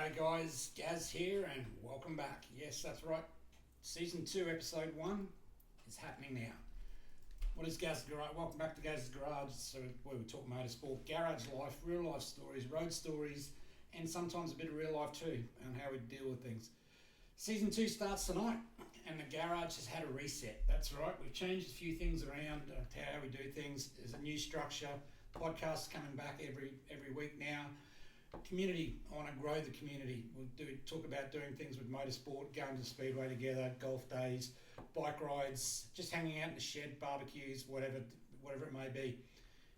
G'day guys, Gaz here and welcome back. Yes, that's right. Season 2, Episode 1 is happening now. What is Gaz's Garage? Welcome back to Gaz's Garage, so where we talk motorsport, garage life, real life stories, road stories, and sometimes a bit of real life too, and how we deal with things. Season 2 starts tonight, and the garage has had a reset. That's right, we've changed a few things around to how we do things. There's a new structure. Podcasts coming back every week now. Community, I want to grow the community. We'll talk about doing things with motorsport, going to Speedway together, golf days, bike rides, just hanging out in the shed, barbecues, whatever it may be.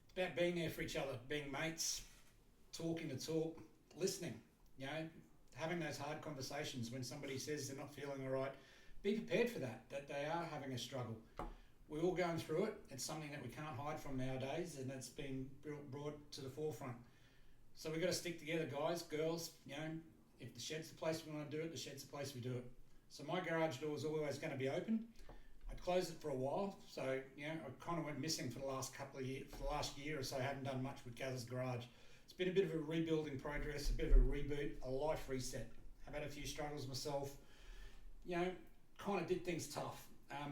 It's about being there for each other, being mates, talking the talk, listening, having those hard conversations when somebody says they're not feeling all right. Be prepared for that they are having a struggle. We're all going through it. It's something that we can't hide from nowadays, and that's been brought to the forefront. So we've got to stick together, guys, girls. If the shed's the place we want to do it, the shed's the place we do it. So my garage door is always going to be open. I closed it for a while, so I kind of went missing for the last couple of years. For the last year or so, I haven't done much with Gaz's Garage. It's been a bit of a rebuilding progress, a bit of a reboot, a life reset. I've had a few struggles myself. Kind of did things tough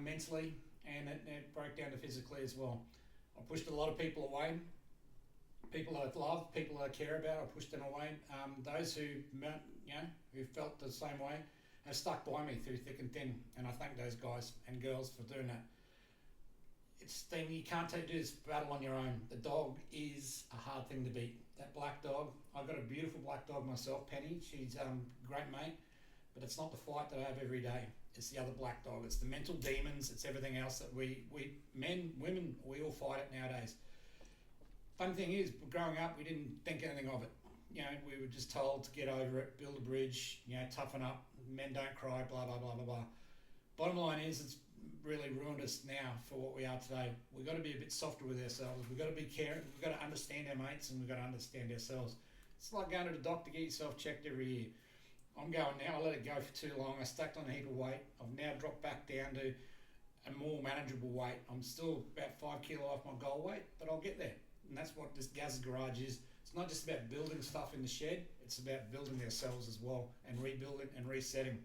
mentally, and it broke down to physically as well. I pushed a lot of people away. People I love, people I care about, I pushed them away. Those who felt the same way have stuck by me through thick and thin, and I thank those guys and girls for doing that. You can't do this battle on your own. The dog is a hard thing to beat. That black dog, I've got a beautiful black dog myself, Penny. She's a great mate, but it's not the fight that I have every day. It's the other black dog. It's the mental demons. It's everything else that we men, women, we all fight it nowadays. Fun thing is, growing up, we didn't think anything of it. We were just told to get over it, build a bridge, toughen up, men don't cry, blah, blah, blah, blah, blah. Bottom line is, it's really ruined us now for what we are today. We've got to be a bit softer with ourselves. We've got to be caring. We've got to understand our mates, and we've got to understand ourselves. It's like going to the doctor, get yourself checked every year. I'm going now. I let it go for too long. I stacked on a heap of weight. I've now dropped back down to a more manageable weight. I'm still about 5 kilo off my goal weight, but I'll get there. And that's what this Gaz's Garage is. It's not just about building stuff in the shed, it's about building ourselves as well and rebuilding and resetting.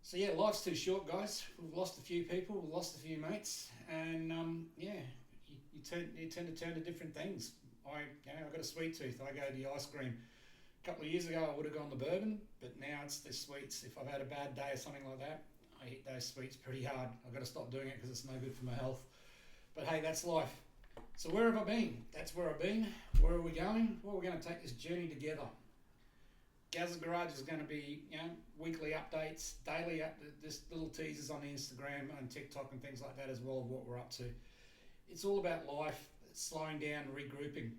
So yeah, life's too short, guys. We've lost a few people, we've lost a few mates, and you tend to turn to different things. I've got a sweet tooth. I go to the ice cream. A couple of years ago I would have gone the bourbon, but now it's the sweets. If I've had a bad day or something like that, I hit those sweets pretty hard. I've got to stop doing it because it's no good for my health. But hey, that's life. So where have I been? That's where I've been. Where are we going? Well, we're going to take this journey together. Gaz's Garage is going to be, weekly updates, daily just little teasers on the Instagram and TikTok and things like that as well of what we're up to. It's all about life, slowing down, regrouping.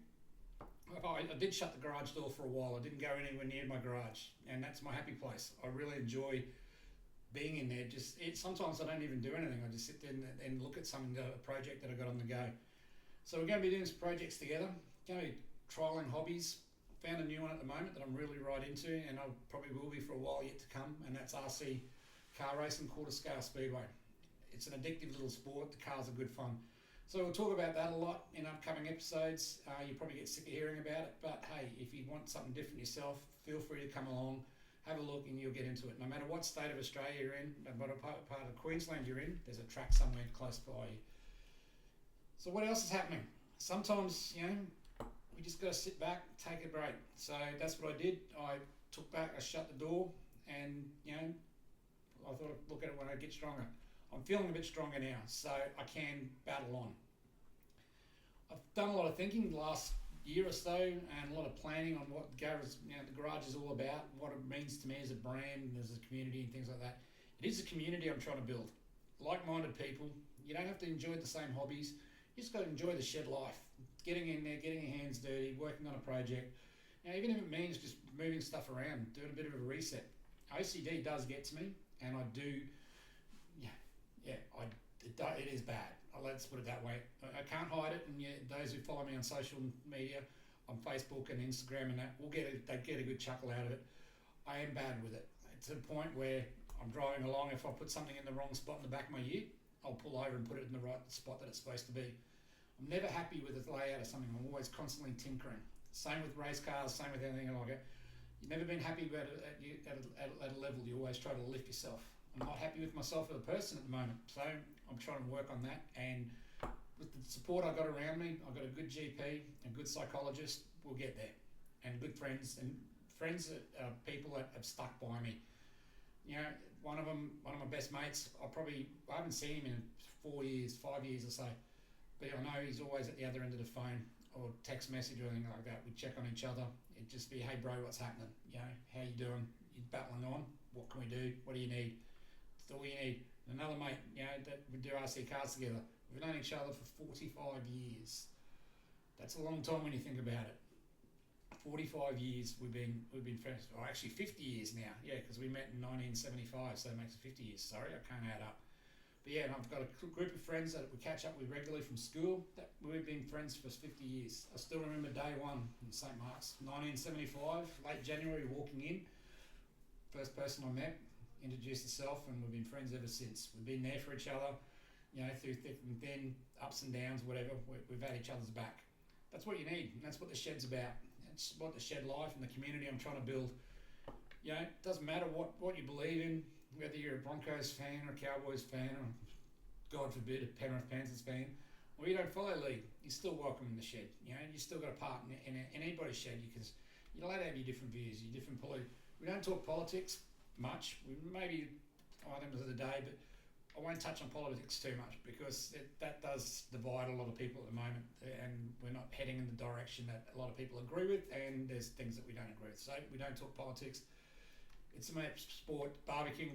I did shut the garage door for a while. I didn't go anywhere near my garage, and that's my happy place. I really enjoy being in there. Sometimes I don't even do anything. I just sit there and look at a project that I got on the go. So we're going to be doing some projects together, going to be trialling hobbies. Found a new one at the moment that I'm really right into, and I probably will be for a while yet to come, and that's RC car racing, quarter scale speedway. It's an addictive little sport. The cars are good fun. So we'll talk about that a lot in upcoming episodes. You probably get sick of hearing about it, but hey, if you want something different yourself, feel free to come along, have a look, and you'll get into it. No matter what state of Australia you're in, no matter what part of Queensland you're in, there's a track somewhere close by you. So what else is happening? Sometimes, we just got to sit back, take a break. So that's what I did. I took back, I shut the door, and, I thought I'd look at it when I get stronger. I'm feeling a bit stronger now, so I can battle on. I've done a lot of thinking the last year or so, and a lot of planning on what the garage is all about, what it means to me as a brand, as a community and things like that. It is a community I'm trying to build. Like-minded people. You don't have to enjoy the same hobbies. You just got to enjoy the shed life, getting in there, getting your hands dirty, working on a project. Even if it means just moving stuff around, doing a bit of a reset. OCD does get to me, and I do, it is bad. Let's put it that way. I can't hide it, and those who follow me on social media, on Facebook and Instagram and that, they get a good chuckle out of it. I am bad with it. It's a point where I'm driving along, if I put something in the wrong spot in the back of my ear, I'll pull over and put it in the right spot that it's supposed to be. I'm never happy with the layout of something. I'm always constantly tinkering. Same with race cars, same with anything like it. You've never been happy at a level. You always try to lift yourself. I'm not happy with myself as a person at the moment, so I'm trying to work on that. And with the support I got around me, I've got a good GP, a good psychologist. We'll get there, and good friends that people that have stuck by me. You know, one of my best mates. I haven't seen him in 4 years, 5 years or so, but I know he's always at the other end of the phone or text message or anything like that. We check on each other. It'd just be, hey bro, what's happening? You know, how you doing? You battling on? What can we do? What do you need? That's all you need. Another mate, you know, that we do RC cars together. We've known each other for 45 years. That's a long time when you think about it. 45 years we've been friends. Or actually 50 years now. Yeah, because we met in 1975, so it makes it 50 years. Sorry, I can't add up. But yeah, and I've got a group of friends that we catch up with regularly from school. That we've been friends for 50 years. I still remember day one in St. Mark's, 1975, late January, walking in. First person I met, introduced herself, and we've been friends ever since. We've been there for each other, you know, through thick and thin, ups and downs, whatever. We've had each other's back. That's what you need, and that's what the shed's about. It's what the shed life and the community I'm trying to build. You know, it doesn't matter what you believe in, whether you're a Broncos fan or a Cowboys fan or, God forbid, a Penrith Panthers fan, or you don't follow league, you're still welcome in the shed. You know, you still got a part in anybody's shed because you're allowed to have your different views, your different We don't talk politics much. We maybe items of the day, but I won't touch on politics too much because that does divide a lot of people at the moment, and we're not heading in the direction that a lot of people agree with, and there's things that we don't agree with. So we don't talk politics. It's about sport, barbecue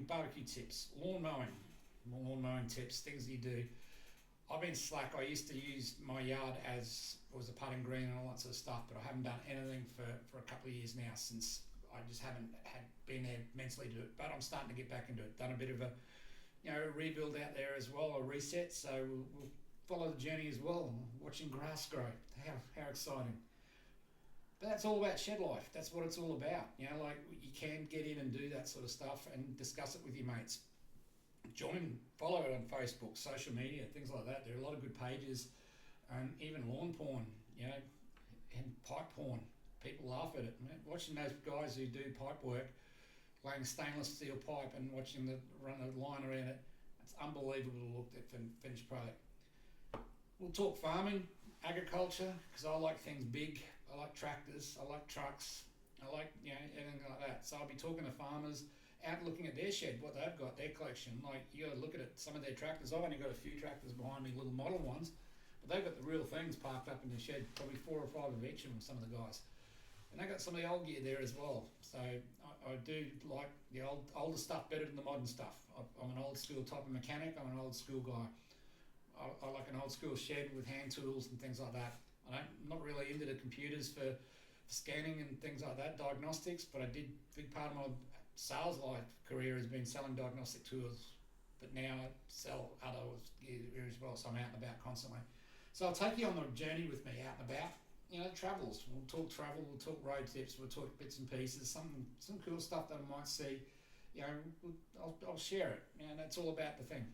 tips, lawn mowing tips, things you do. I've been slack. I used to use my yard as was a putting green and all that sort of stuff, but I haven't done anything for a couple of years now since I just haven't been there mentally to do it. But I'm starting to get back into it. Done a bit of a rebuild out there as well, a reset. So we'll follow the journey as well, watching grass grow. How exciting. But that's all about shed life. That's what it's all about. You know, like you can get in and do that sort of stuff and discuss it with your mates. Follow it on Facebook, social media, things like that. There are a lot of good pages, and even lawn porn, you know, and pipe porn. People laugh at it. Man. Watching those guys who do pipe work, laying stainless steel pipe and watching them run a line around it, it's unbelievable to look at the finished product. We'll talk farming, agriculture, because I like things big. I like tractors, I like trucks, I like, you know, anything like that. So I'll be talking to farmers, out looking at their shed, what they've got, their collection. Like, you got to look at it, some of their tractors. I've only got a few tractors behind me, little model ones, but they've got the real things parked up in the shed, probably 4 or 5 of each of them, some of the guys. And they got some of the old gear there as well. So I do like the older stuff better than the modern stuff. I'm an old school type of mechanic, I'm an old school guy. I like an old school shed with hand tools and things like that. I'm not really into the computers for scanning and things like that, diagnostics, but big part of my sales life career has been selling diagnostic tools, but now I sell other gear as well, so I'm out and about constantly. So I'll take you on the journey with me out and about, you know, travels. We'll talk travel, we'll talk road tips, we'll talk bits and pieces, some cool stuff that I might see, you know, I'll share it, and that's all about the thing.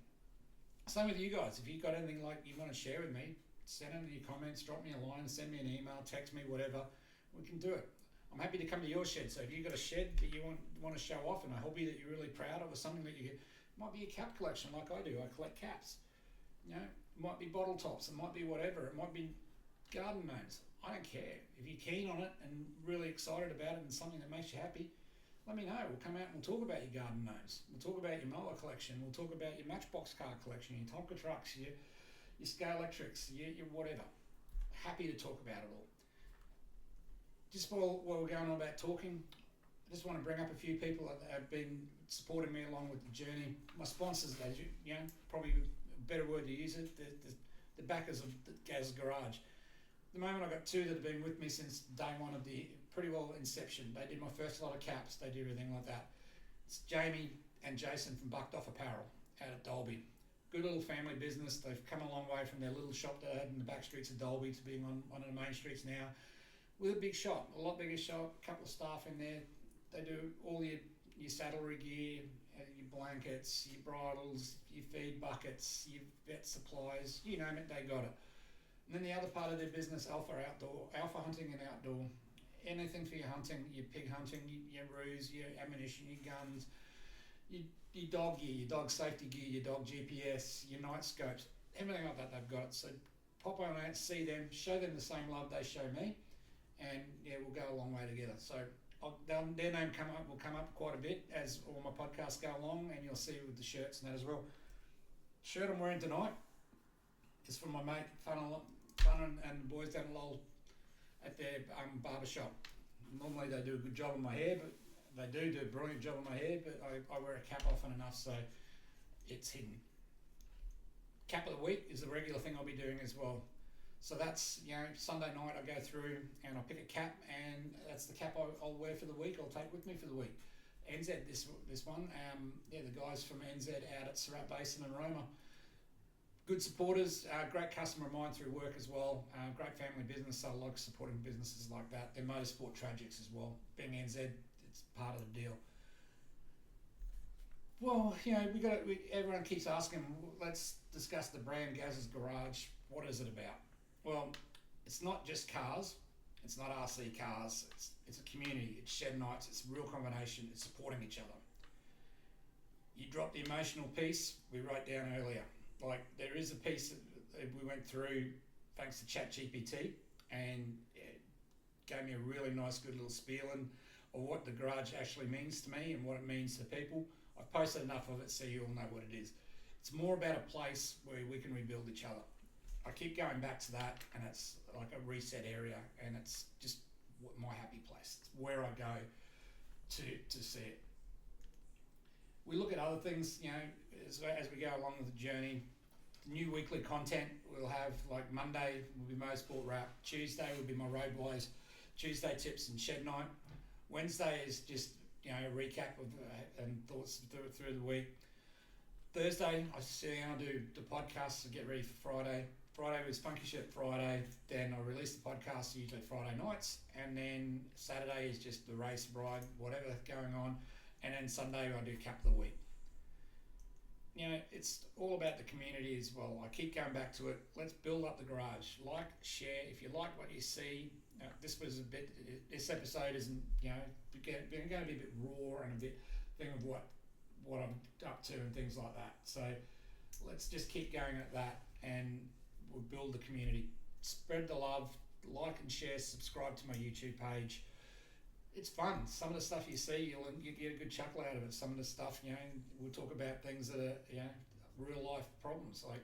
Same with you guys, if you've got anything like you want to share with me, send them in your comments, drop me a line, send me an email, text me, whatever. We can do it. I'm happy to come to your shed. So if you've got a shed that you want to show off and a hobby that you're really proud of or something that you get, it might be a cap collection like I do. I collect caps. You know, it might be bottle tops. It might be whatever. It might be garden gnomes. I don't care. If you're keen on it and really excited about it and something that makes you happy, let me know. We'll come out and we'll talk about your garden gnomes. We'll talk about your mower collection. We'll talk about your Matchbox car collection, your Tonka trucks, your Scalextrics, your whatever. Happy to talk about it all. Just while we're going on about talking, I just want to bring up a few people that have been supporting me along with the journey. My sponsors, as you know, probably a better word to use it, the backers of the Gaz Garage. At the moment I've got 2 that have been with me since day one of the pretty well inception. They did my first lot of caps, they did everything like that. It's Jamie and Jason from Bucked Off Apparel out at Dalby. Good little family business. They've come a long way from their little shop they had in the back streets of Dalby to being on one of the main streets now. With a big shop, a lot bigger shop, a couple of staff in there. They do all your saddlery gear, your blankets, your bridles, your feed buckets, your vet supplies, you name it, they got it. And then the other part of their business, Alpha Hunting and Outdoor. anything for your hunting, your pig hunting, your roos, your ammunition, your guns, your dog gear, your dog safety gear, your dog GPS, your night scopes, everything like that they've got. So pop on out, see them, show them the same love they show me, and yeah, we'll go a long way together. So their name will come up quite a bit as all my podcasts go along, and you'll see with the shirts and that as well. Shirt I'm wearing tonight is from my mate Fun and the boys down at their barber shop. Normally they do a good job on my hair, but they do a brilliant job on my hair, but I wear a cap often enough so it's hidden. Cap of the week is a regular thing I'll be doing as well. So that's, Sunday night I go through and I'll pick a cap, and that's the cap I'll wear for the week, I'll take with me for the week. NZ, this one, the guys from NZ out at Surat Basin and Roma. Good supporters, great customer of mine through work as well, great family business, so I like supporting businesses like that. They're motorsport tragics as well. Being NZ, it's part of the deal. Well, everyone keeps asking, let's discuss the brand Gaz's Garage. What is it about? Well, it's not just cars, it's not RC cars, it's a community, it's shed nights, it's a real combination, it's supporting each other. You drop the emotional piece we wrote down earlier. Like, there is a piece that we went through thanks to ChatGPT, and it gave me a really nice good little spieling of what the garage actually means to me and what it means to people. I've posted enough of it so you all know what it is. It's more about a place where we can rebuild each other. I keep going back to that, and it's like a reset area, and it's just my happy place. It's where I go to see it. We look at other things, as we go along with the journey. New weekly content we'll have, like Monday will be Motorsport Wrap, Tuesday will be my Road Boys, Tuesday tips and shed night. Wednesday is just a recap of and thoughts through the week. Thursday I sit down and do the podcast to get ready for Friday. Friday was Funky Shirt Friday, then I release the podcast usually Friday nights, and then Saturday is just the race, ride, whatever going on, and then Sunday I do Cap of the Week. It's all about the community as well. I keep going back to it. Let's build up the garage. Like, share. If you like what you see, this episode isn't, going to be a bit raw and a bit thing of what I'm up to and things like that. So let's just keep going at that, and we'll build the community. Spread the love, like and share, subscribe to my YouTube page. It's fun. Some of the stuff you see, you get a good chuckle out of it. Some of the stuff, we'll talk about things that are, real life problems. Like,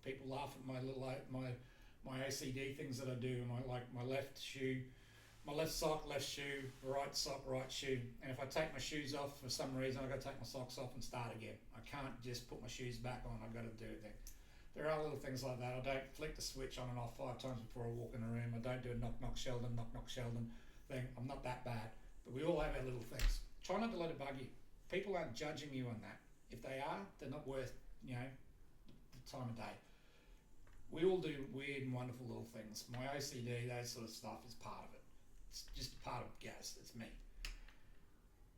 people laugh at my OCD things that I do. My left shoe, my left sock, left shoe, right sock, right shoe. And if I take my shoes off for some reason, I've got to take my socks off and start again. I can't just put my shoes back on. I've got to do it then. There are little things like that. I don't flick the switch on and off 5 times before I walk in a room. I don't do a knock Sheldon thing. I'm not that bad. But we all have our little things. Try not to let it bug you. People aren't judging you on that. If they are, they're not worth, the time of day. We all do weird and wonderful little things. My OCD, that sort of stuff is part of it. It's just part of Gaz. It's me.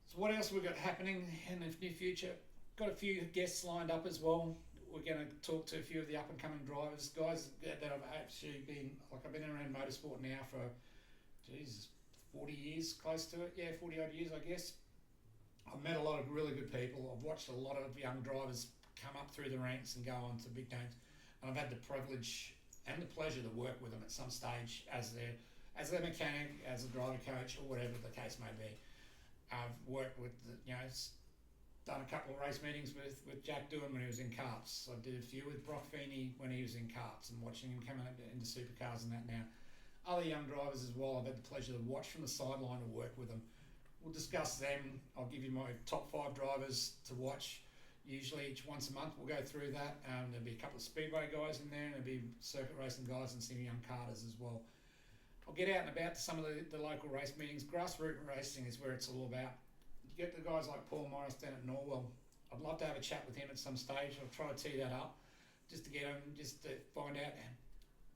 So what else we've got happening in the near future? Got a few guests lined up as well. We're going to talk to a few of the up and coming drivers, guys that I've actually I've been around motorsport now for, 40 years, close to it. Yeah, 40 odd years, I guess. I've met a lot of really good people. I've watched a lot of young drivers come up through the ranks and go on to big names. And I've had the privilege and the pleasure to work with them at some stage as their mechanic, as a driver coach, or whatever the case may be. I've worked with, done a couple of race meetings with Jack Doohan when he was in karts. I did a few with Brock Feeney when he was in karts, and watching him coming into supercars and that now. Other young drivers as well, I've had the pleasure to watch from the sideline and work with them. We'll discuss them. I'll give you my top 5 drivers to watch. Usually each once a month we'll go through that. There'll be a couple of speedway guys in there, and there'll be circuit racing guys and some young karters as well. I'll get out and about to some of the local race meetings. Grassroots racing is where it's all about. You get the guys like Paul Morris down at Norwell. I'd love to have a chat with him at some stage. I'll try to tee that up just to get him, just to find out and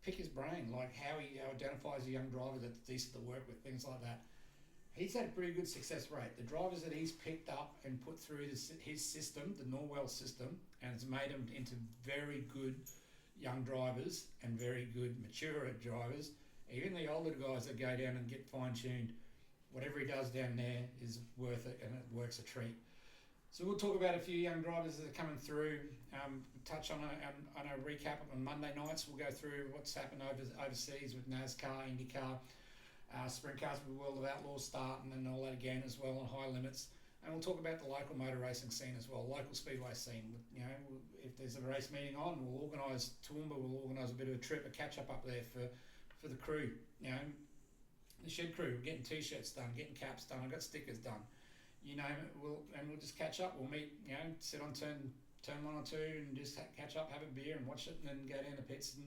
pick his brain, like how he identifies a young driver that's decent to work with, things like that. He's had a pretty good success rate. The drivers that he's picked up and put through his system, the Norwell system, and it's made them into very good young drivers and very good mature drivers. Even the older guys that go down and get fine-tuned, whatever he does down there is worth it, and it works a treat. So we'll talk about a few young drivers that are coming through, touch on a recap on Monday nights. We'll go through what's happened overseas with NASCAR, IndyCar, Sprint Cars with World of Outlaws starting and all that again as well on high limits. And we'll talk about the local motor racing scene as well, local speedway scene. You know, if there's a race meeting on, we'll organise Toowoomba, we'll organise a bit of a trip, a catch up there for the crew. You know, the shed crew, getting t-shirts done, getting caps done, I've got stickers done. You name it, we'll just catch up. We'll meet, you know, sit on turn 1 or 2 and just catch up, have a beer and watch it, and then go down to pits. And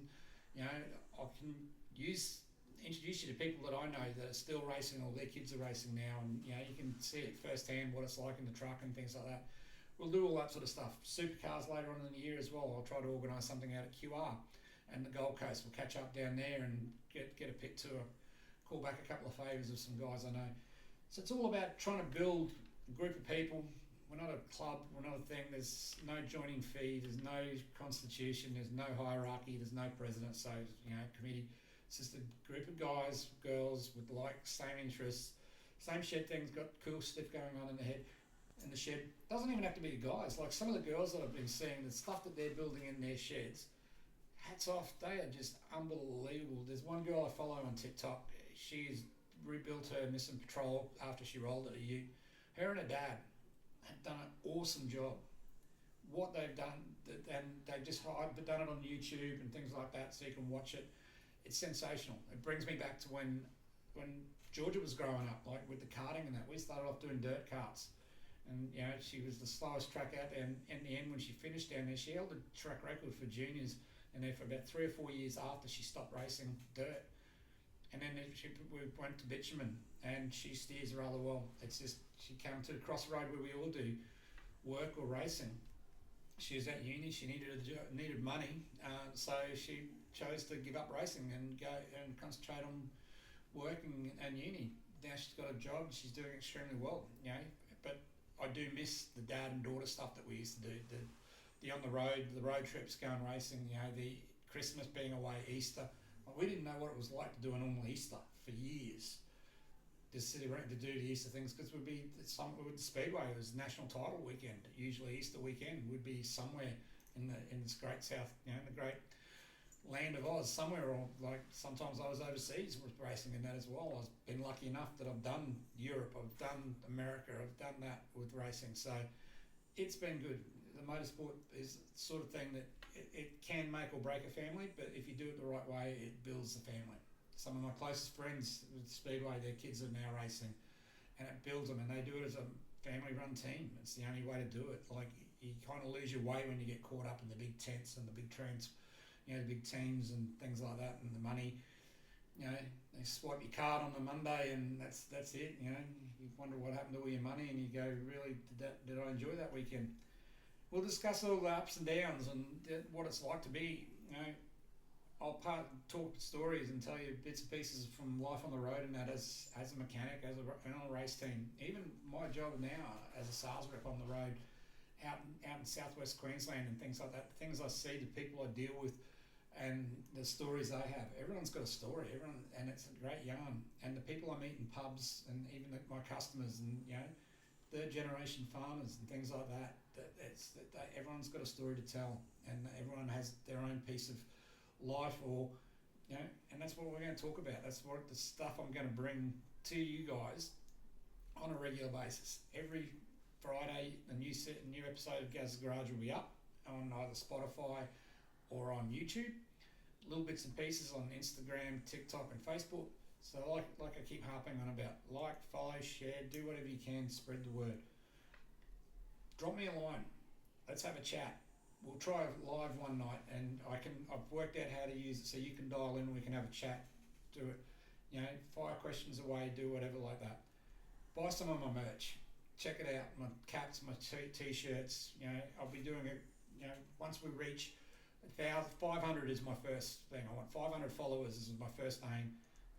you know, I can introduce you to people that I know that are still racing, or their kids are racing now, and you know, you can see it firsthand what it's like in the truck and things like that. We'll do all that sort of stuff. Supercars later on in the year as well. I'll try to organise something out at QR and the Gold Coast. We'll catch up down there and get a pit tour. Call back a couple of favours of some guys I know. So it's all about trying to build a group of people. We're not a club, we're not a thing. There's no joining fee, there's no constitution, there's no hierarchy, there's no president, so you know, committee. It's just a group of guys, girls with like same interests, same shed things, got cool stuff going on in the head. In the shed, doesn't even have to be the guys. Like some of the girls that I've been seeing, the stuff that they're building in their sheds, hats off, they are just unbelievable. There's one girl I follow on TikTok. She's rebuilt her Nissan Patrol after she rolled it a ute. Her and her dad have done an awesome job. What they've done, and they've just done it on YouTube and things like that, so you can watch it. It's sensational. It brings me back to when Georgia was growing up, like with the karting and that. We started off doing dirt karts, and you know, she was the slowest track out there. And in the end, when she finished down there, she held the track record for juniors, and there for about 3 or 4 years after she stopped racing dirt. And then we went to bitumen, and she steers rather well. It's just she came to a crossroad where we all do, work or racing. She was at uni. She needed money, so she chose to give up racing and go and concentrate on working and uni. Now she's got a job. She's doing extremely well. You know, but I do miss the dad and daughter stuff that we used to do. The on the road trips, going racing. You know, the Christmas being away, Easter. We didn't know what it was like to do a normal Easter for years. Just sit around to do the Easter things, because we'd be with the Speedway. It was National Title weekend. Usually Easter weekend would be somewhere in this great south, you know, the great land of Oz, somewhere. Or like sometimes I was overseas with racing in that as well. I've been lucky enough that I've done Europe, I've done America, I've done that with racing. So it's been good. The motorsport is the sort of thing that it can make or break a family, but if you do it the right way, it builds the family. Some of my closest friends with Speedway, their kids are now racing, and it builds them, and they do it as a family-run team. It's the only way to do it. Like, you kind of lose your way when you get caught up in the big tents and the big the big teams and things like that, and the money. You know, they swipe your card on the Monday, and that's it. You know, you wonder what happened to all your money, and you go, really, did I enjoy that weekend? We'll discuss all the ups and downs and what it's like to be, you know, I'll talk stories and tell you bits and pieces from life on the road, and that as a mechanic, and on a race team. Even my job now as a sales rep on the road out in southwest Queensland and things like that, the things I see, the people I deal with, and the stories they have. Everyone's got a story, and it's a great yarn. And the people I meet in pubs, and even my customers, and you know, third generation farmers and things like that. Everyone's got a story to tell, and everyone has their own piece of life, or you know, and that's what we're going to talk about. That's what the stuff I'm going to bring to you guys on a regular basis. Every Friday, a new episode of Gaz's Garage will be up on either Spotify or on YouTube. Little bits and pieces on Instagram, TikTok, and Facebook. So like I keep harping on about, like, follow, share, do whatever you can, spread the word. Drop me a line. Let's have a chat. We'll try live one night, and I've worked out how to use it so you can dial in, we can have a chat, do it. You know, fire questions away, do whatever like that. Buy some of my merch. Check it out. My caps, my t-shirts. You know, I'll be doing it. You know, once we reach 500 is my first thing. I want 500 followers is my first aim,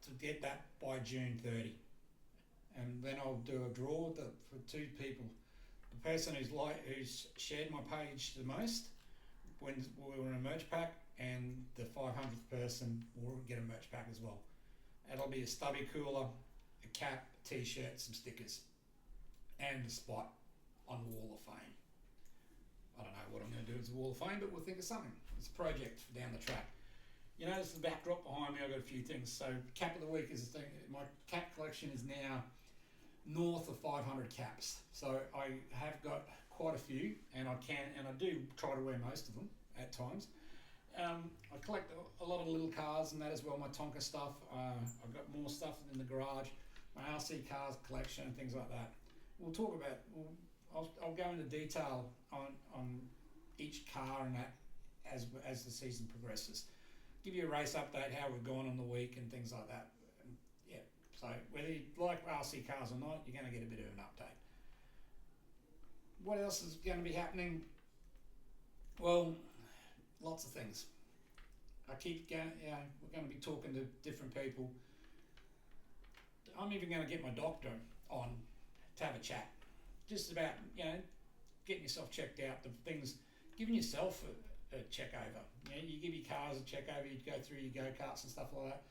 to get that by June 30. And then I'll do a draw for 2 people. The person who's shared my page the most wins in a merch pack, and the 500th person will get a merch pack as well. It'll be a stubby cooler, a cap, a t-shirt, some stickers, and a spot on the Wall of Fame. I don't know what I'm going to do as a Wall of Fame, but we'll think of something. It's a project for down the track. You notice the backdrop behind me, I've got a few things. So cap of the week is the thing. My cap collection is now north of 500 caps. So I have got quite a few, and I do try to wear most of them at times. I collect a lot of little cars and that as well, my Tonka stuff. I've got more stuff in the garage, my RC cars collection and things like that. We'll talk about, I'll go into detail on each car and that as the season progresses. Give you a race update, how we've gone on the week and things like that. And yeah, so whether you like RC cars or not, you're going to get a bit of an update. What else is going to be happening? Well, lots of things. I keep going, we're going to be talking to different people. I'm even going to get my doctor on to have a chat. Just about, getting yourself checked out, the things, giving yourself a check over. You give your cars a check over, you go through your go-karts and stuff like that.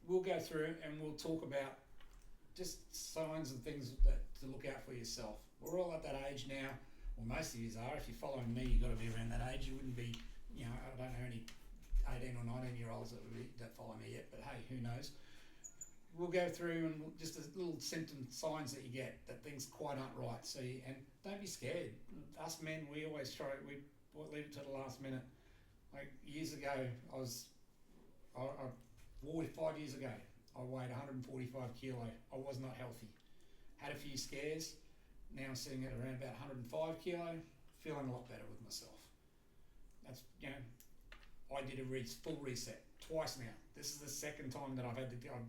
We'll go through and we'll talk about just signs and things that to look out for yourself. We're all at that age now. Well, most of you are. If you're following me, you've got to be around that age. You wouldn't be, I don't know any 18 or 19 year olds that follow me yet, but hey, who knows? We'll go through and just the little symptom signs that you get that things quite aren't right. So, and don't be scared. Us men, we always leave it to the last minute. Like years ago, 5 years ago, I weighed 145 kilo. I was not healthy. Had a few scares. Now I'm sitting at around about 105 kilo, feeling a lot better with myself. That's, I did a full reset twice now. This is the second time that I've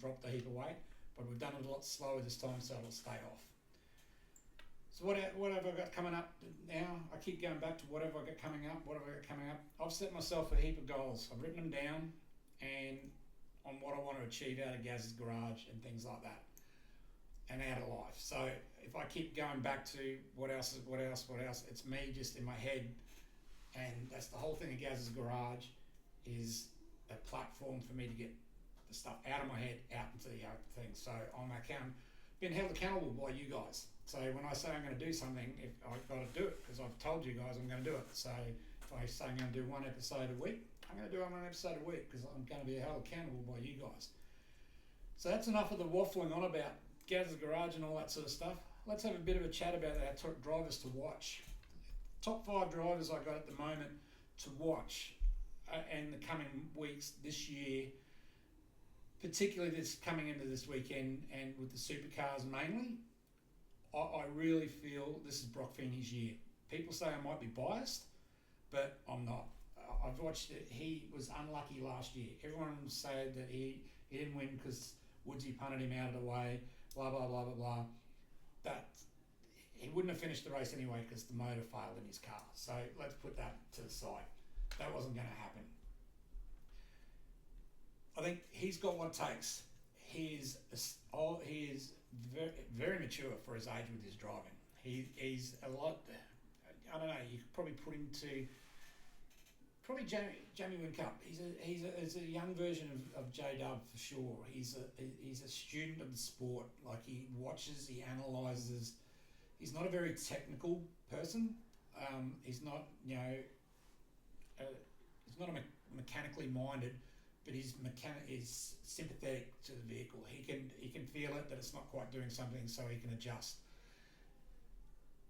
dropped a heap of weight, but we've done it a lot slower this time, so it'll stay off. So what have I got coming up now? I keep going back to what have I got coming up. I've set myself a heap of goals. I've written them down and on what I want to achieve out of Gaz's garage and things like that, and out of life. So if I keep going back to what else, it's me just in my head, and that's the whole thing of Gaz's garage is a platform for me to get the stuff out of my head, out into the open thing. So I'm been held accountable by you guys. So when I say I'm going to do something, if I've got to do it, because I've told you guys I'm going to do it. So if I say I'm going to do one episode a week, I'm going to do one episode a week because I'm going to be held accountable by you guys. So that's enough of the waffling on about Gaz's garage and all that sort of stuff. Let's have a bit of a chat about our top drivers to watch. Top 5 drivers I got at the moment to watch in the coming weeks this year, particularly this coming into this weekend and with the supercars mainly. I really feel this is Brock Feeney's year. People say I might be biased, but I'm not. I've watched it. He was unlucky last year. Everyone said that he didn't win because Woodsy punted him out of the way, blah, blah, blah, blah, blah. But he wouldn't have finished the race anyway because the motor failed in his car. So let's put that to the side. That wasn't going to happen. I think he's got what it takes. He is very, very mature for his age with his driving. He's a lot. I don't know. You could probably put him to Jamie Whincup. He's a young version of J-Dub for sure. He's a student of the sport. Like he watches, he analyzes. He's not a very technical person. He's not he's not mechanically minded, but he's sympathetic to the vehicle. He can feel it that it's not quite doing something, so he can adjust.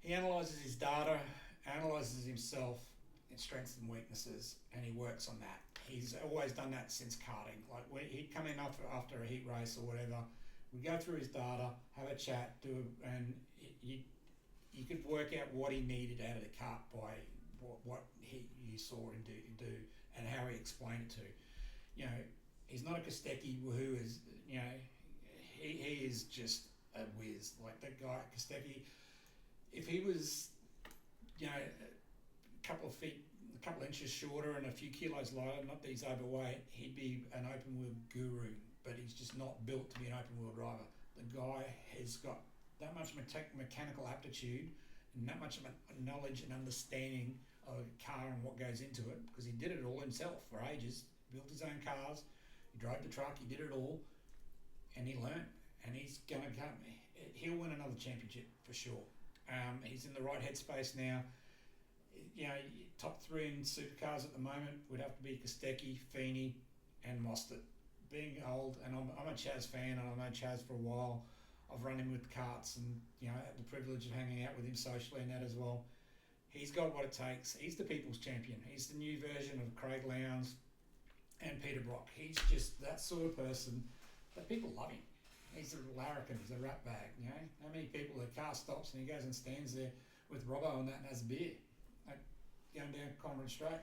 He analyzes his data, analyzes himself, his strengths and weaknesses, and he works on that. He's always done that since karting. Like he'd come in after a heat race or whatever. We go through his data, have a chat, and you could work out what he needed out of the kart by what you saw him do and how he explained it to. He's not a Kostecki who is, he is just a whiz. Like that guy Kostecki, if he was, a couple of inches shorter and a few kilos lighter, not that he's overweight, he'd be an open wheel guru. But he's just not built to be an open wheel driver. The guy has got that much mechanical aptitude and that much of a knowledge and understanding of a car and what goes into it, because he did it all himself for ages. Built his own cars, he drove the truck, he did it all. and he learned, and he's going to come. He'll win another championship for sure. He's in the right headspace now. You know, top three in supercars at the moment would have to be Kostecki, Feeney, and Mostert. Being old, and I'm a Chaz fan, and I've known Chaz for a while. I've run him with karts, and had the privilege of hanging out with him socially and that as well. He's got what it takes. He's the people's champion. He's the new version of Craig Lowndes and Peter Brock. He's just that sort of person that people love him. He's a larrikin, he's a rat bag, How many people, the car stops and he goes and stands there with Robbo and that and has a beer, going down Conrad Straight.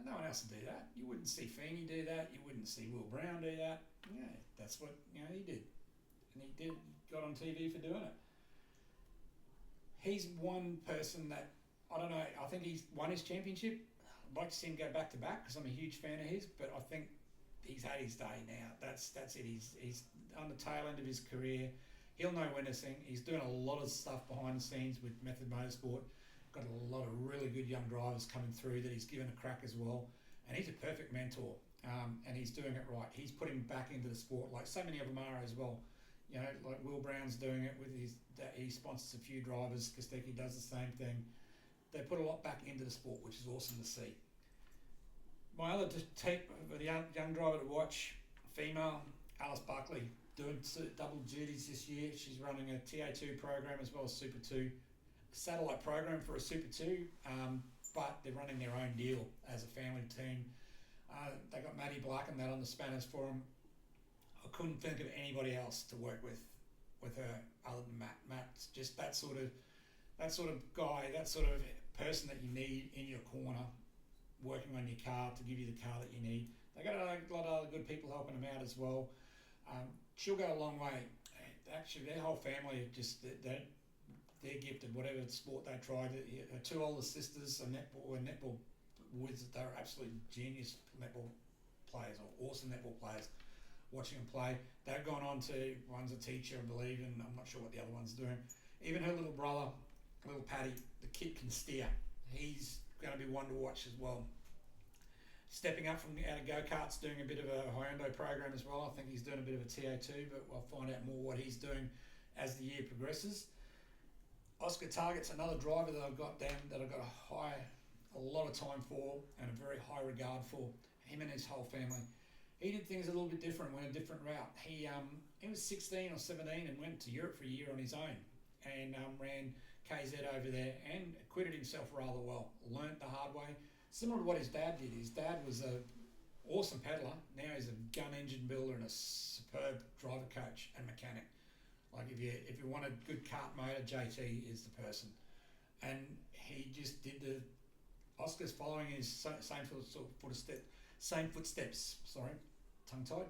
No one else would do that. You wouldn't see Feeney do that. You wouldn't see Will Brown do that. Yeah, that's what he did. And he got on TV for doing it. He's one person that, I don't know, I think he's won his championship. I'd like to see him go back to back because I'm a huge fan of his, but I think he's had his day now. That's it. He's on the tail end of his career. He'll know when to sing. He's doing a lot of stuff behind the scenes with Method Motorsport. Got a lot of really good young drivers coming through that he's given a crack as well. And he's a perfect mentor. And he's doing it right. He's putting back into the sport like so many of them are as well. Like Will Brown's doing it with he sponsors a few drivers. Kostecki does the same thing. They put a lot back into the sport, which is awesome to see. My other the young driver to watch, female, Alice Buckley, doing double duties this year. She's running a TA2 program as well as Super 2. Satellite program for a Super 2, but they're running their own deal as a family team. They got Maddie Black and that on the spanners for them. I couldn't think of anybody else to work with her other than Matt. Matt's just that sort of guy, that sort of person that you need in your corner, working on your car to give you the car that you need. They got a lot of other good people helping them out as well. She'll go a long way. Actually, their whole family they're gifted, whatever sport they tried. Her two older sisters are netball wizards. They're absolute genius netball players, or awesome netball players. Watching them play, they've gone on to, one's a teacher, I believe, and I'm not sure what the other one's doing. Even her little brother, little Paddy, the kid can steer. He's going to be one to watch as well. Stepping up from out of go-karts, doing a bit of a Hyundai program as well. I think he's doing a bit of a TA2, but I'll find out more what he's doing as the year progresses. Oscar Target's another driver that I've got a lot of time for and a very high regard for. Him and his whole family. He did things a little bit different, went a different route. He was 16 or 17 and went to Europe for a year on his own and ran KZ over there and acquitted himself rather well. Learnt the hard way. Similar to what his dad did. His dad was a awesome peddler. Now he's a gun engine builder and a superb driver coach and mechanic. Like if you want a good kart motor, JT is the person. And he just did Oscar's following his same footsteps. Sorry, tongue tied.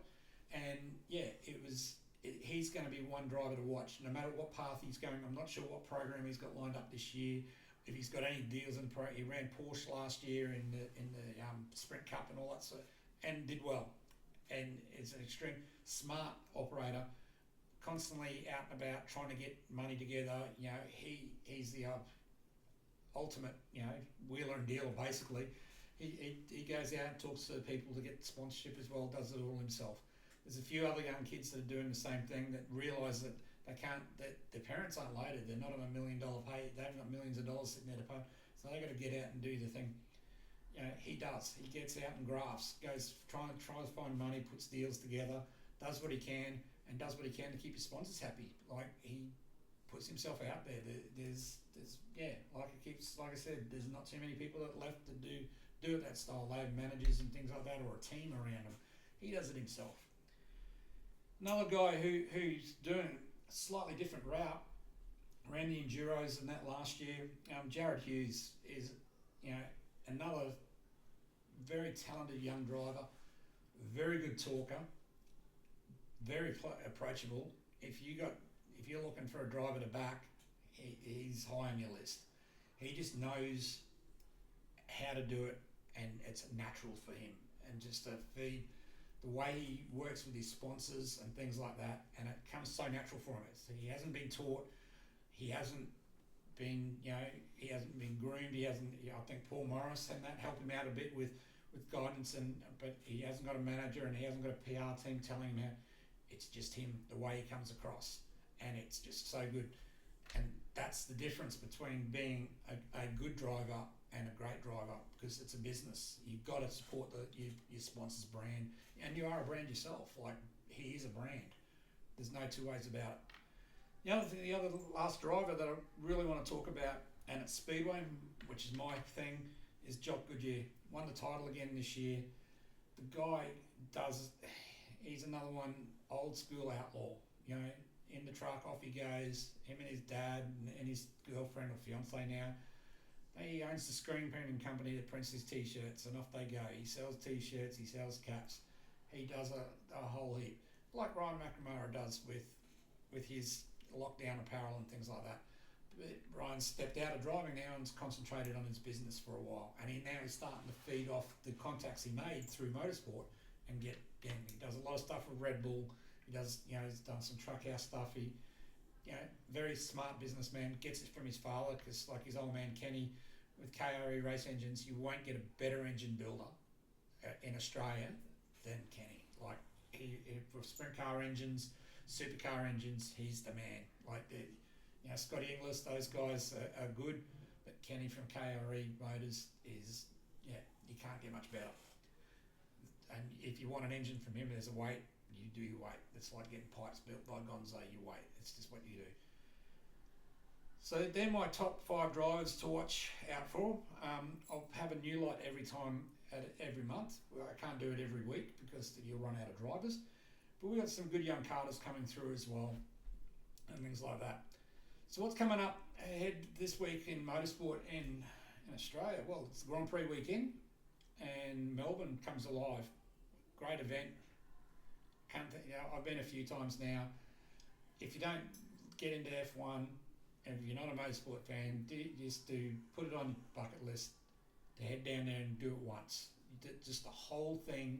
And yeah, he's going to be one driver to watch, no matter what path he's going. I'm not sure what program he's got lined up this year. If he's got any deals in he ran Porsche last year in the Sprint Cup and all that sort, and did well. And is an extreme smart operator, constantly out and about trying to get money together. He's the ultimate wheeler and dealer basically. He goes out and talks to people to get sponsorship as well, does it all himself. There's a few other young kids that are doing the same thing that realise that they can't, that their parents aren't loaded, they're not on $1 million pay, they haven't got millions of dollars sitting there to pay, so they got to get out and do the thing. He does. He gets out and grafts, tries to find money, puts deals together, does what he can, and does what he can to keep his sponsors happy. Like he puts himself out there. Like I said, there's not too many people that left to do it that style. They have managers and things like that, or a team around him. He does it himself. Another guy who's doing a slightly different route, ran the Enduros and that last year. Jared Hughes is, another very talented young driver, very good talker, very approachable. If you're looking for a driver to back, he's high on your list. He just knows how to do it, and it's natural for him. And just to feed the way he works with his sponsors and things like that, and it comes so natural for him. He hasn't been taught. He hasn't been, he hasn't been groomed. He hasn't. I think Paul Morris and that helped him out a bit with guidance, but he hasn't got a manager and he hasn't got a PR team telling him how. It's just him, the way he comes across, and it's just so good. And that's the difference between being a good driver and a great driver, because it's a business. You've got to support your sponsor's brand, and you are a brand yourself. Like, he is a brand. There's no two ways about it. The other last driver that I really want to talk about, and it's Speedway, which is my thing, is Jock Goodyear. Won the title again this year. The guy he's another one, old school outlaw. In the truck, off he goes. Him and his dad and his girlfriend or fiance now. He owns the screen printing company that prints his t-shirts, and off they go. He sells t-shirts, he sells caps. He does a whole heap, like Ryan McNamara does with his lockdown apparel and things like that. But Ryan stepped out of driving now and's concentrated on his business for a while, and he now is starting to feed off the contacts he made through motorsport and he does a lot of stuff with Red Bull. He does, he's done some truck house stuff. He, very smart businessman, gets it from his father, because like his old man Kenny with KRE Race Engines, you won't get a better engine builder in Australia than Kenny. Like, he for sprint car engines, supercar engines, he's the man. Like, Scotty Inglis, those guys are good, but Kenny from KRE Motors is, you can't get much better. And if you want an engine from him, there's a weight. You do your weight. It's like getting pipes built by Gonzo. You wait. It's just what you do. So they're my top 5 drivers to watch out for. I'll have a new lot every month. Well, I can't do it every week because you'll run out of drivers. But we've got some good young karters coming through as well, and things like that. So what's coming up ahead this week in motorsport in Australia? Well, it's the Grand Prix weekend, and Melbourne comes alive. Great event. I've been a few times now. If you don't get into F1, and if you're not a motorsport fan, just put it on your bucket list to head down there and do it once. Just the whole thing,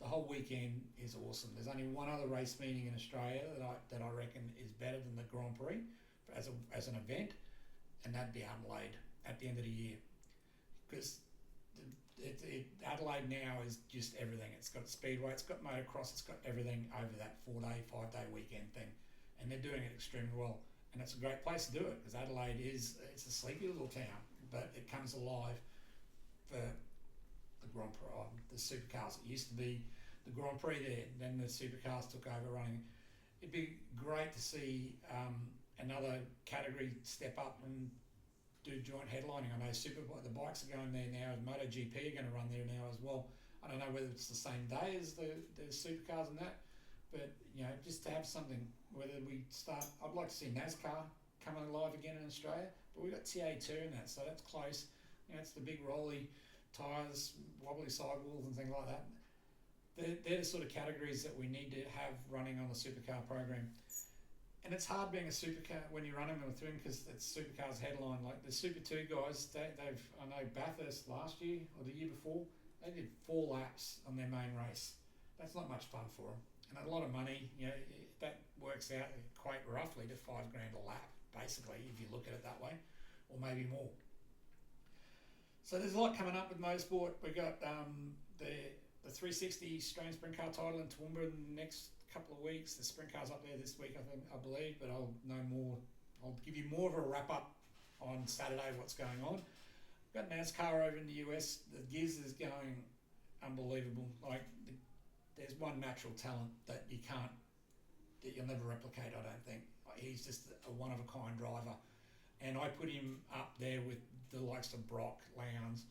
the whole weekend is awesome. There's only one other race meeting in Australia that I reckon is better than the Grand Prix as an event, and that'd be Adelaide at the end of the year, because Adelaide now is just everything. It's got speedway, it's got motocross, it's got everything over that 5-day weekend thing, and they're doing it extremely well. And it's a great place to do it, because Adelaide it's a sleepy little town, but it comes alive for the Grand Prix, the supercars. It used to be the Grand Prix there, then the supercars took over running. It'd be great to see another category step up and do joint headlining. I know the bikes are going there now, and MotoGP are going to run there now as well. I don't know whether it's the same day as the supercars and that, but just to have something, whether we start, I'd like to see NASCAR coming alive again in Australia, but we've got TA2 and that, so that's close. It's the big rolly tyres, wobbly sidewalls and things like that. They're the sort of categories that we need to have running on the supercar program. And it's hard being a supercar when you're running them through, because it's supercars headline. Like the Super 2 guys, I know Bathurst last year or the year before, they did 4 laps on their main race. That's not much fun for them. And a lot of money, that works out quite roughly to $5,000 a lap, basically, if you look at it that way, or maybe more. So there's a lot coming up with motorsport. We've got the 360 Australian Sprint Car title in Toowoomba in the next couple of weeks. The sprint car's up there this week, I believe, but I'll know more. I'll give you more of a wrap up on Saturday of what's going on. We've got NASCAR over in the US. The Giz is going unbelievable. There's one natural talent that you'll never replicate, I don't think. He's just a one of a kind driver, and I put him up there with the likes of Brock, Lowndes.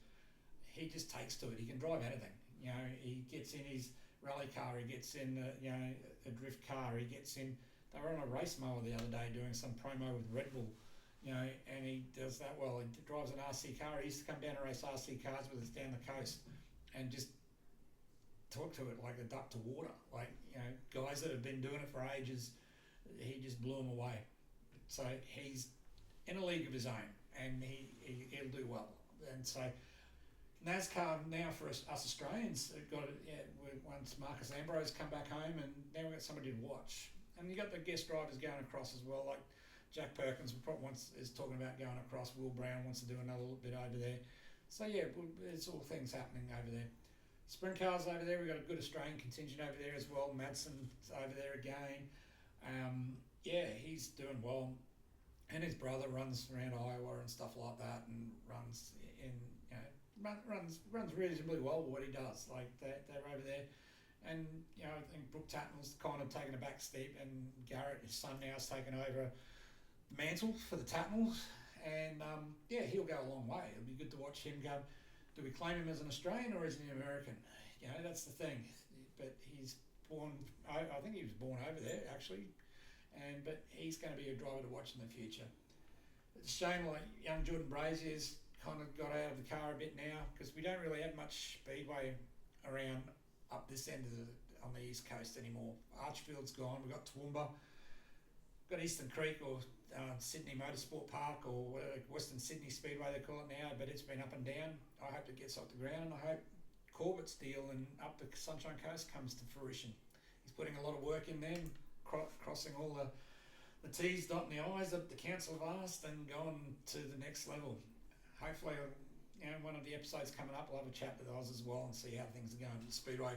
He just takes to it. He can drive anything. He gets in his rally car, he gets in a drift car, he gets in. They were on a race mower the other day doing some promo with Red Bull, and he does that well. He drives an RC car. He used to come down and race RC cars with us down the coast and just talk to it like a duck to water. Guys that have been doing it for ages, he just blew them away. So he's in a league of his own, and he'll do well. And so NASCAR now for us Australians, once Marcus Ambrose come back home, and now we've got somebody to watch. And you got the guest drivers going across as well, like Jack Perkins is talking about going across. Will Brown wants to do another little bit over there. So yeah, it's all things happening over there. Sprint cars over there, we've got a good Australian contingent over there as well. Madsen's over there again. Yeah, he's doing well. And his brother runs around Iowa and stuff like that, and runs in, runs reasonably well what he does. Like they're over there, and I think Brooke Tatnall's kind of taken a back step, and Garrett, his son, now has taken over the mantle for the Tatnalls, and yeah, he'll go a long way. It'll be good to watch him go. Do we claim him as an Australian or is he an American? That's the thing. But he's born. I think he was born over there actually. But he's going to be a driver to watch in the future. It's a shame like young Jordan Brazier's kind of got out of the car a bit now, because we don't really have much speedway around up this end of on the east coast anymore. Archfield's gone. We've got Toowoomba. We've got Eastern Creek or Sydney Motorsport Park, or Western Sydney Speedway they call it now, but it's been up and down. I hope it gets off the ground, and I hope Corbett's deal and up the Sunshine Coast comes to fruition. He's putting a lot of work in them, crossing all the T's, dotting the I's that the council have asked, and going to the next level. Hopefully, one of the episodes coming up, we'll have a chat with Oz as well and see how things are going at the Speedway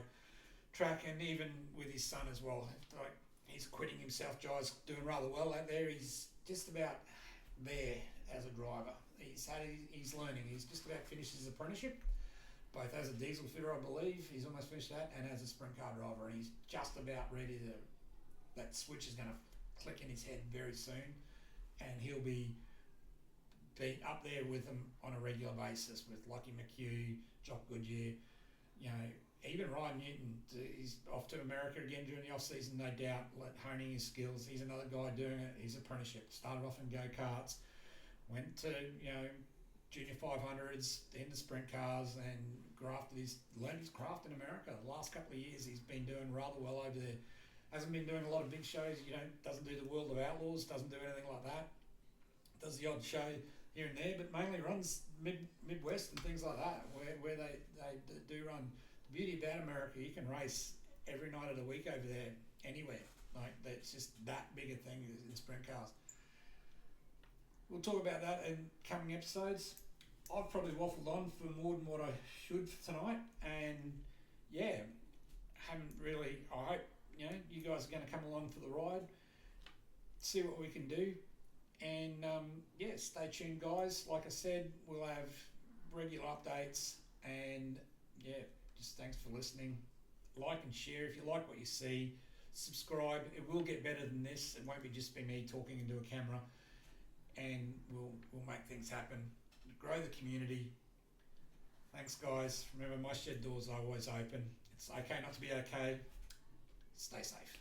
track, and even with his son as well. Like, he's quitting himself. Jai's doing rather well out there. He's just about there as a driver. He's learning. He's just about finished his apprenticeship, both as a diesel fitter, I believe. He's almost finished that, and as a sprint car driver, and he's just about ready to. That switch is going to click in his head very soon, and he'll be up there with them on a regular basis with Lockie McHugh, Jock Goodyear, even Ryan Newton. He's off to America again during the off season, no doubt, honing his skills. He's another guy doing it. His apprenticeship started off in go-karts, went to junior 500s, then to sprint cars, and learned his craft in America. The last couple of years he's been doing rather well over there. Hasn't been doing a lot of big shows, doesn't do the World of Outlaws, doesn't do anything like that. Does the odd show here and there, but mainly runs Midwest and things like that, where they do run. The beauty about America, you can race every night of the week over there, anywhere. Like, it's just that big a thing in sprint cars. We'll talk about that in coming episodes. I've probably waffled on for more than what I should for tonight, and yeah, haven't really, I hope you guys are going to come along for the ride, see what we can do, and stay tuned, guys. Like I said, we'll have regular updates, and just thanks for listening. Like and share if you like what you see. Subscribe. It will get better than this. It won't be just be me talking into a camera, and we'll make things happen. Grow the community. Thanks, guys. Remember, my shed doors are always open. It's okay not to be okay. Stay safe.